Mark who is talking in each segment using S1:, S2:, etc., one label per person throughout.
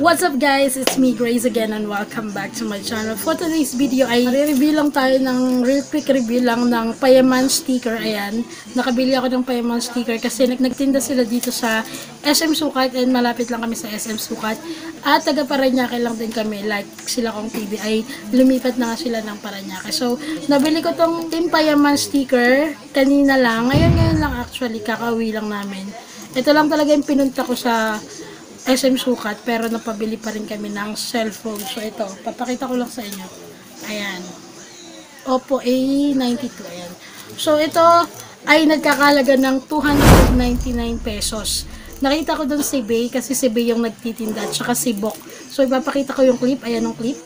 S1: What's up guys? It's me Grace again and welcome back to my channel. For today's video ay re-review lang tayo ng real quick review lang ng Payaman sticker. Ayan, nakabili ako ng Payaman sticker kasi nagtinda sila dito sa SM Sukat and malapit lang kami sa SM Sukat. At taga Parañaque lang din kami, like sila kong TV ay lumipat na nga sila ng Parañaque. So, nabili ko tong Team Payaman sticker kanina lang. Ngayon lang actually, kakauwi lang namin. Ito lang talaga yung pinunta ko sa SM Sukat, pero napabili pa rin kami ng cellphone. So ito, papakita ko lang sa inyo. Ayan. Oppo A92. Ayan. So ito ay nagkakalaga ng 299 pesos. Nakita ko dun si Bay, kasi si Bay yung nagtitinda, at saka si Bok. So ipapakita ko yung clip. Ayan yung clip.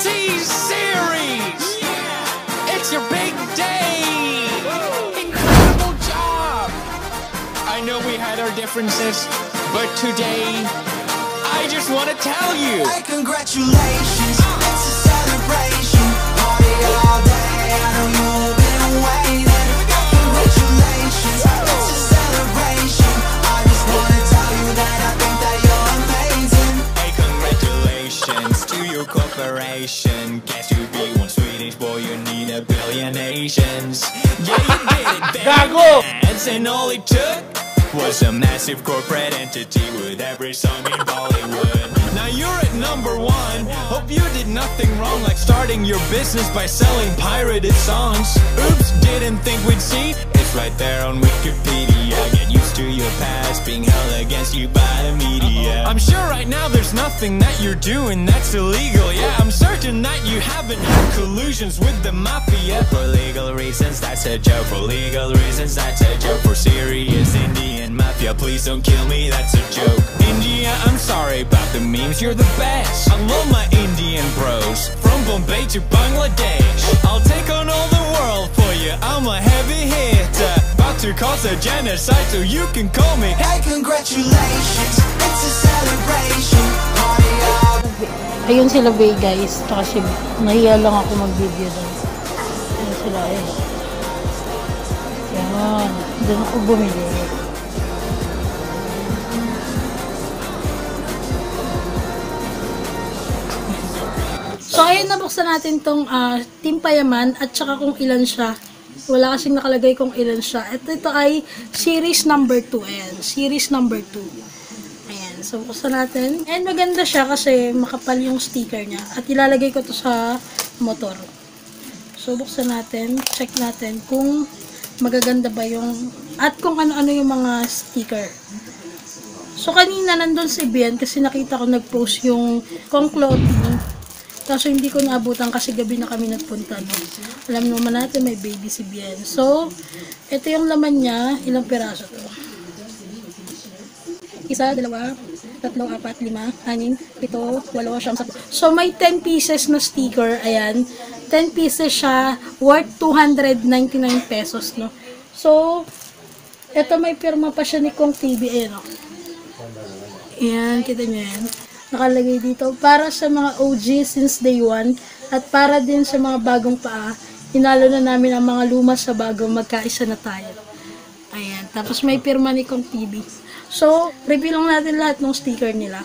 S2: T-Series! It's your big day! Incredible job! I know we had our differences, but today, I just want to tell you,
S3: hey, congratulations, it's a celebration, party all day, I know you've been waiting, congratulations, it's a celebration, I just want to tell you that I think that you're amazing.
S2: Hey, congratulations to your corporation, guess you be one Swedish boy, you need a billion Asians. Yeah, you did it, baby, and all it took was a massive corporate entity with every song in Bollywood. Now you're at #1. Hope you did nothing wrong, like starting your business by selling pirated songs. Oops, didn't think we'd see. It's right there on Wikipedia. Get used to your past being held against you by the media. I'm sure right now there's nothing that you're doing that's illegal. Yeah, I'm certain that you haven't had collusions with the mafia. For legal reasons, that's a joke. For legal reasons, that's a joke. For serious Indian mafia, please don't kill me, that's a joke. India, I'm sorry about the memes, you're the best. I love my Indian bros, from Bombay to Bangladesh. I'll take on all the world for you, I'm a heavy hitter, about to cause a genocide, so you can call me.
S3: Hey, congratulations, it's a celebration, party all day.
S1: Ayun sila Bay guys, kasi nahiya lang ako mag-video doon. Ayun sila, ayun. Yan, doon ako bumili. So ayun, nabuksan natin tong Team Payaman at saka kung ilan siya. Wala kasing nakalagay kung ilan siya. Ito ay series number 2. Ayan, series number 2. Ayan, so buksan natin. And maganda siya kasi makapal yung sticker niya. At ilalagay ko to sa motor. So buksan natin, check natin kung magaganda ba yung, at kung ano-ano yung mga sticker. So kanina nandun si Bien kasi nakita ko nag-post yung kong clothing. Kaso hindi ko naabutan kasi gabi na kami nagpunta. No? Alam naman natin may baby si Bien. So, ito yung laman niya. Ilang piraso to? 1, 2, 3, 4, 5, 6, 7, 8, 9, 10. So, may 10 pieces na sticker. Ayan. 10 pieces siya. Worth 299 pesos. No? So, ito may pirma pa siya ni Kong TV. Ayan. No? Ayan. Kita nyo yan. Nakalagay dito para sa mga OG since day 1 at para din sa mga bagong paa. Hinalo na namin ang mga luma sa bago, magkaisa na tayo. Ayan, tapos may pirma ni Kong TV. So, review lang natin lahat ng sticker nila.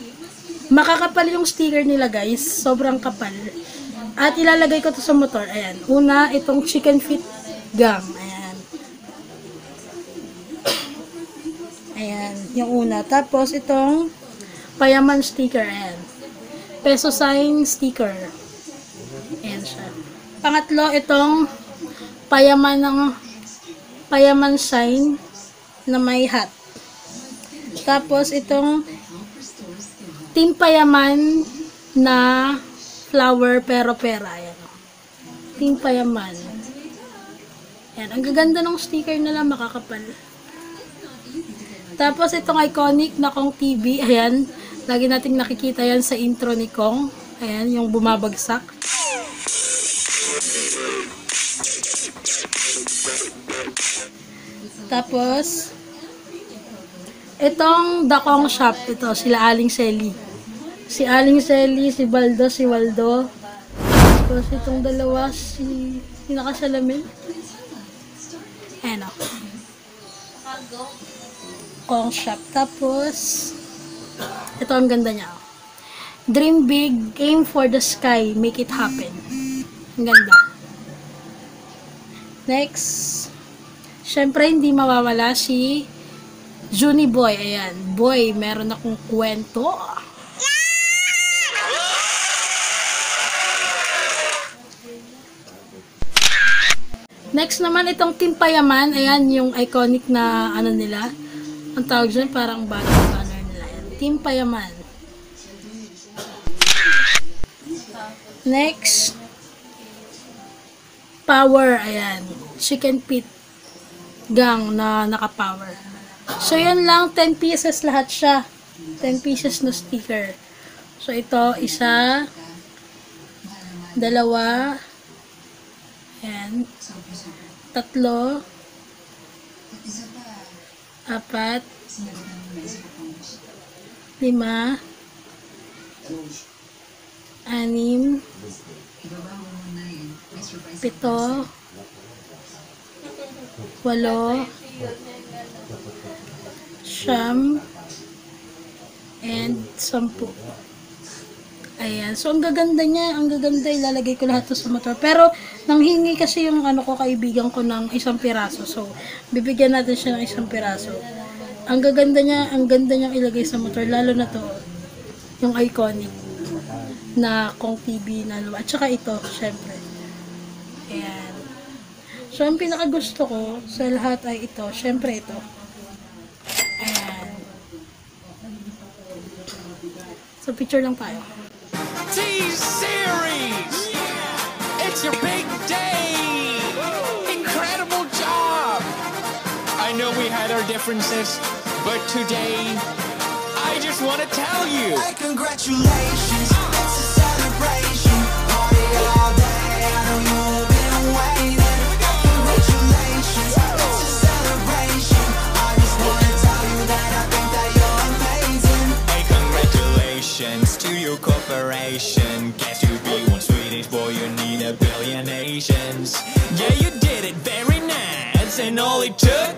S1: Makakapal yung sticker nila guys, sobrang kapal. At ilalagay ko to sa motor. Ayan, una itong chicken feet gum. Ayan. Ayan, yung una. Tapos itong Payaman sticker, ayan. Peso sign sticker. Ayan siya. Pangatlo, itong Payaman sign na may hat. Tapos, itong Team Payaman na flower pero pera. Ayan. Team Payaman. Ayan. Ang gaganda ng sticker nila, makakapal. Tapos, itong iconic na Kong TV. Ayan. Lagi nating nakikita yan sa intro ni Kong. Ayan, yung bumabagsak. Tapos, itong The Kong Shop, ito, sila Aling Selly. Si Aling Selly, si Baldo, si Waldo. Tapos itong dalawa, si nakasalamin. Ayan o. Kong Shop. Tapos, ito ang ganda niya. Dream big, aim for the sky, make it happen. Ang ganda. Next, syempre hindi mawawala si Junie Boy. Ayan, boy, meron akong kwento. Next naman, itong Team Payaman. Ayan, yung iconic na ano nila. Ang tawag dyan, parang banner nila. Ayan, Team Payaman. Next, Power. Ayan, Chicken Pit Gang na naka-power. So, yan lang. 10 pieces lahat siya. 10 pieces na sticker. So, ito, isa, dalawa, ayan, tatlo, apat, lima, anim, pito, walo, siyam, and 10. Ayan. So, ang gaganda niya. Ang gaganda. Ilalagay ko lahat to sa motor. Pero, nanghingi kasi yung ano ko, kaibigan ko ng isang piraso. So, bibigyan natin siya ng isang piraso. Ang gaganda niya. Ang ganda niyang ilagay sa motor. Lalo na to. Yung iconic na Kong TV na luwa. At saka ito, syempre. Ayan. So, ang pinakagusto ko sa lahat ay ito. Syempre ito. Ayan. So, picture lang tayo.
S2: T-Series! It's your big day! Incredible job! I know we had our differences, but today, I just want to tell you!
S3: Hey, congratulations, it's a celebration. Party all day, I know you've been waiting. Congratulations, it's a celebration. I just want to tell you that I think that you're amazing.
S2: Hey, congratulations to your corporation. Guess you be one Swedish boy, you need a billion nations. Yeah, you did it very nice, and all it took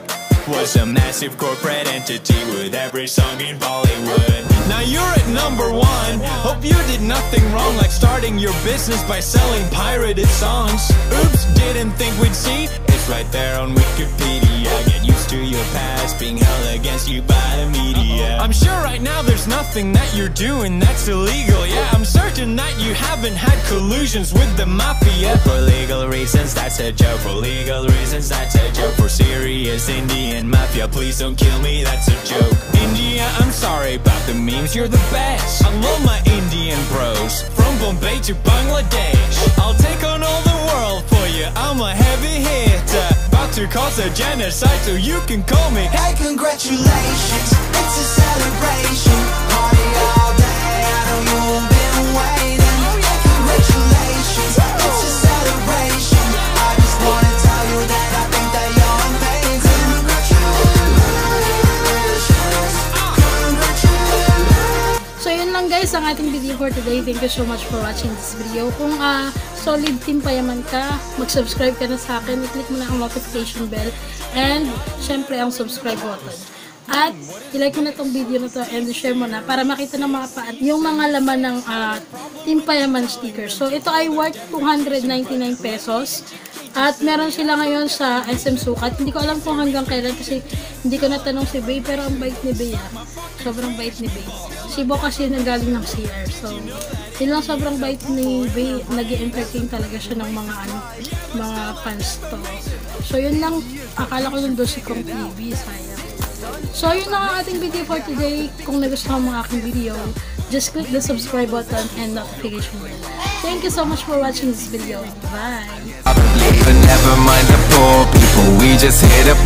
S2: was a massive corporate entity with every song in Bollywood. Now you're at #1. Hope you did nothing wrong, like starting your business by selling pirated songs. Oops, didn't think we'd see. It's right there on Wikipedia. Get used to your past being held against you by the media. I'm sure right now there's nothing that you're doing that's illegal. Yeah, I'm certain that you haven't had collusions with the mafia. For legal reasons, that's a joke. For legal reasons, that's a joke. For serious Indian mafia, please don't kill me, that's a joke. India, I'm sorry about the memes, you're the best. I love my Indian bros, from Bombay to Bangladesh. I'll take on all the world for you, I'm a heavy hitter. About to cause a genocide, so you can call me.
S3: Hey, congratulations, it's a celebration. Party all day, I know you've been waiting. Hey, congratulations, it's a celebration. I just want to tell you that I think that you're amazing.
S1: So, yun lang guys ang ating video for today. Thank you so much for watching this video. Kung solid Team Payaman ka, mag-subscribe ka na sa akin. I-click mo na ang notification bell. And, syempre, ang subscribe button. At, i-like mo na itong video na to and share mo na para makita ng mga yung mga laman ng Team Payaman sticker. So, ito ay worth 299 pesos. At meron sila ngayon sa SM Sukat. Hindi ko alam kung hanggang kailan kasi hindi ko natanong si Bay, pero ang bait ni Bay sobrang bait ni Bay. Si Bo kasi nanggaling ng CR. So, yun lang, sobrang bait ni Bay. Nag-i-entertain talaga siya ng mga fans to. So, yun lang. Akala ko nandun si Kong TV. Sayang. So, yun lang ang ating video for today. Kung nagustuhan mo ang aking video, just click the subscribe button and notification bell. Thank you so much for watching this video. Bye!
S4: Never mind the poor people, we just hit a